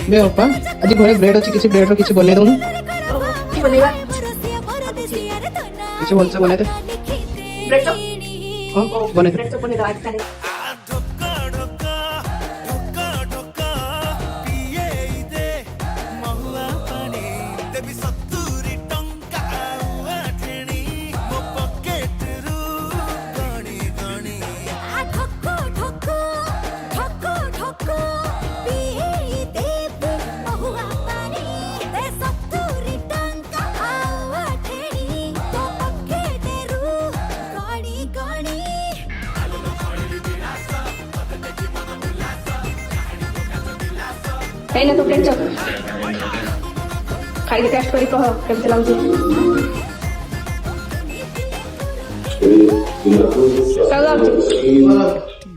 बे ओपा आज घरे ब्रेड अच्छी किसी ब्रेड रो किसी बने दूँ কি বলিবা किसी बोल से बने थे ব্রেড চপ हाँ बने थे ব্রেড চপ বনে দাও আজকাল এই না তো ব্রেড চপ খাইলে টেস্ট করে কহ কেমন লাগুছে কেমন লাগুছে